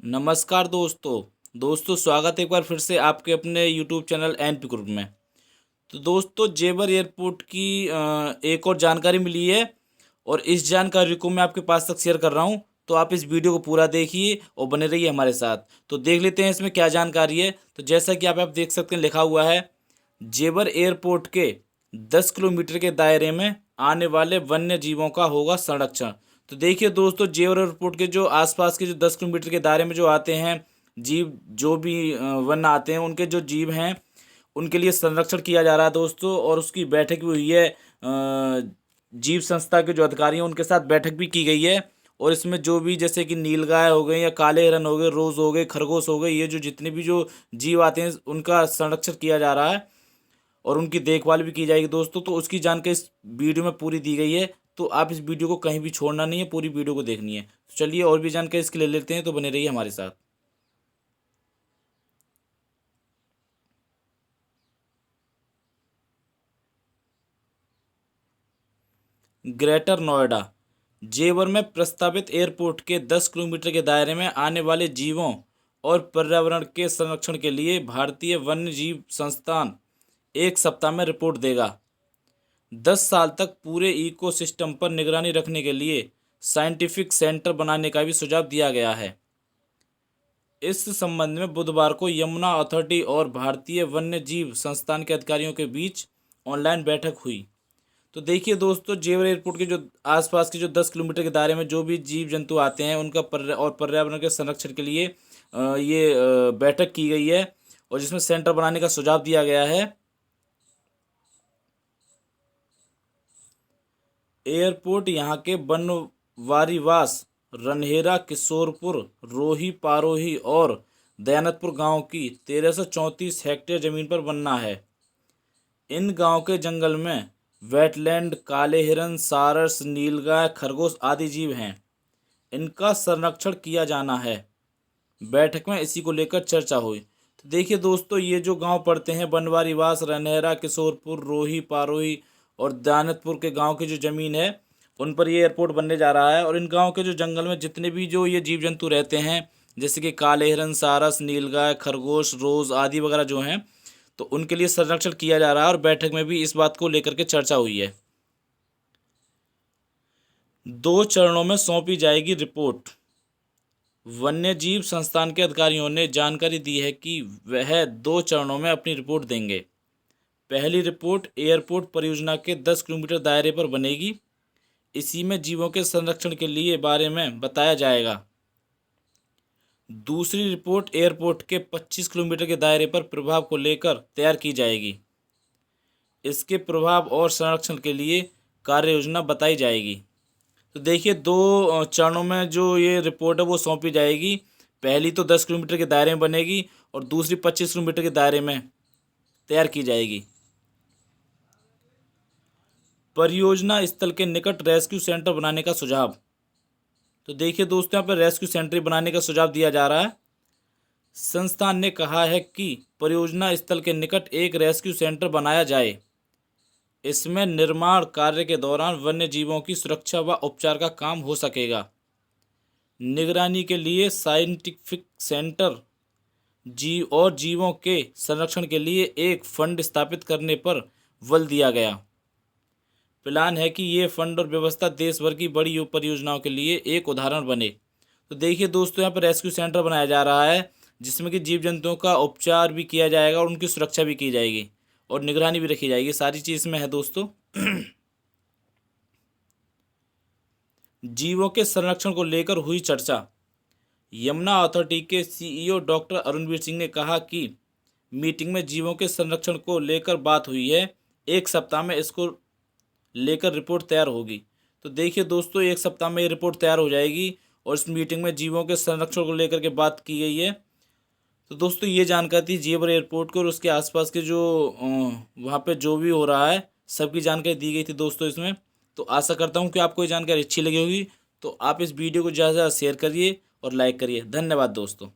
नमस्कार दोस्तों स्वागत है एक बार फिर से आपके अपने यूट्यूब चैनल एनपी ग्रुप में। तो दोस्तों जेवर एयरपोर्ट की एक और जानकारी मिली है और इस जानकारी को मैं आपके पास तक शेयर कर रहा हूं। तो आप इस वीडियो को पूरा देखिए और बने रहिए हमारे साथ। तो देख लेते हैं इसमें क्या जानकारी है। तो जैसा कि आप देख सकते हैं लिखा हुआ है, जेवर एयरपोर्ट के 10 किलोमीटर के दायरे में आने वाले वन्य जीवों का होगा संरक्षण। तो देखिए दोस्तों, जेवर एयरपोर्ट के जो आसपास के जो 10 किलोमीटर के दायरे में जो आते हैं जीव, जो भी वन्य आते हैं, उनके जो जीव हैं उनके लिए संरक्षण किया जा रहा है दोस्तों। और उसकी बैठक भी हुई है, जीव संस्था के जो अधिकारी हैं उनके साथ बैठक भी की गई है। और इसमें जो भी जैसे कि नीलगाय हो गए या काले हिरन हो गए, रोज हो गए, खरगोश हो गए, ये जो जितने भी जो जीव आते हैं उनका संरक्षण किया जा रहा है और उनकी देखभाल भी की जाएगी दोस्तों। तो उसकी जानकारी इस वीडियो में पूरी दी गई है। तो आप इस वीडियो को कहीं भी छोड़ना नहीं है, पूरी वीडियो को देखनी है। तो चलिए और भी जानकारी इसके ले लेते हैं, तो बने रहिए हमारे साथ। ग्रेटर नोएडा जेवर में प्रस्तावित एयरपोर्ट के 10 किलोमीटर के दायरे में आने वाले जीवों और पर्यावरण के संरक्षण के लिए भारतीय वन्य जीव संस्थान एक सप्ताह में रिपोर्ट देगा। 10 साल तक पूरे इकोसिस्टम पर निगरानी रखने के लिए साइंटिफिक सेंटर बनाने का भी सुझाव दिया गया है। इस संबंध में बुधवार को यमुना अथॉरिटी और भारतीय वन्य जीव संस्थान के अधिकारियों के बीच ऑनलाइन बैठक हुई। तो देखिए दोस्तों, जेवर एयरपोर्ट के जो आसपास के जो 10 किलोमीटर के दायरे में जो भी जीव जंतु आते हैं उनका और पर्यावरण के संरक्षण के लिए ये बैठक की गई है और जिसमें सेंटर बनाने का सुझाव दिया गया है। एयरपोर्ट यहाँ के बनवारीवास, रनहेरा, किशोरपुर, रोही, पारोही और दयानतपुर गांव की 1334 हेक्टेयर जमीन पर बनना है। इन गांव के जंगल में वेटलैंड, काले हिरन, सारस, नीलगाय, खरगोश आदि जीव हैं। इनका संरक्षण किया जाना है। बैठक में इसी को लेकर चर्चा हुई। तो देखिए दोस्तों, ये जो गांव पड़ते हैं बनवारीवास, रनहेरा, किशोरपुर, रोही, पारोही और दयानतपुर के गांव की जो ज़मीन है उन पर ये एयरपोर्ट बनने जा रहा है। और इन गांव के जो जंगल में जितने भी जो ये जीव जंतु रहते हैं, जैसे कि काले हिरन, सारस, नीलगाय, खरगोश, रोज आदि वगैरह जो हैं, तो उनके लिए संरक्षण किया जा रहा है। और बैठक में भी इस बात को लेकर के चर्चा हुई है। 2 चरणों में सौंपी जाएगी रिपोर्ट। वन्य जीव संस्थान के अधिकारियों ने जानकारी दी है कि वह 2 चरणों में अपनी रिपोर्ट देंगे। पहली रिपोर्ट एयरपोर्ट परियोजना के 10 किलोमीटर दायरे पर बनेगी। इसी में जीवों के संरक्षण के लिए बारे में बताया जाएगा। दूसरी रिपोर्ट एयरपोर्ट के 25 किलोमीटर के दायरे पर प्रभाव को लेकर तैयार की जाएगी। इसके प्रभाव और संरक्षण के लिए कार्य योजना बताई जाएगी। तो देखिए, 2 चरणों में जो ये रिपोर्ट है वो सौंपी जाएगी। पहली तो 10 किलोमीटर के दायरे में बनेगी और दूसरी 25 किलोमीटर के दायरे में तैयार की जाएगी। परियोजना स्थल के निकट रेस्क्यू सेंटर बनाने का सुझाव। तो देखिए दोस्तों, यहाँ पर रेस्क्यू सेंटर बनाने का सुझाव दिया जा रहा है। संस्थान ने कहा है कि परियोजना स्थल के निकट एक रेस्क्यू सेंटर बनाया जाए। इसमें निर्माण कार्य के दौरान वन्य जीवों की सुरक्षा व उपचार का काम हो सकेगा। निगरानी के लिए साइंटिफिक सेंटर, जीव और जीवों के संरक्षण के लिए एक फंड स्थापित करने पर बल दिया गया। प्लान है कि ये फंड और व्यवस्था देश भर की बड़ी परियोजनाओं के लिए एक उदाहरण बने। तो देखिए दोस्तों, यहाँ पर रेस्क्यू सेंटर बनाया जा रहा है जिसमें कि जीव जंतुओं का उपचार भी किया जाएगा और उनकी सुरक्षा भी की जाएगी और निगरानी भी रखी जाएगी। सारी चीज़ इसमें है दोस्तों। जीवों के संरक्षण को लेकर हुई चर्चा। यमुना अथॉरिटी के सीईओ डॉक्टर अरुणवीर सिंह ने कहा कि मीटिंग में जीवों के संरक्षण को लेकर बात हुई है। एक सप्ताह में इसको लेकर रिपोर्ट तैयार होगी। तो देखिए दोस्तों, एक सप्ताह में ये रिपोर्ट तैयार हो जाएगी और इस मीटिंग में जीवों के संरक्षण को लेकर के बात की गई है। तो दोस्तों, ये जानकारी थी जेवर एयरपोर्ट को और उसके आसपास के जो वहाँ पे जो भी हो रहा है सबकी जानकारी दी गई थी दोस्तों इसमें। तो आशा करता हूँ कि आपको ये जानकारी अच्छी लगी होगी। तो आप इस वीडियो को ज़्यादा से ज़्यादा शेयर करिए और लाइक करिए। धन्यवाद दोस्तों।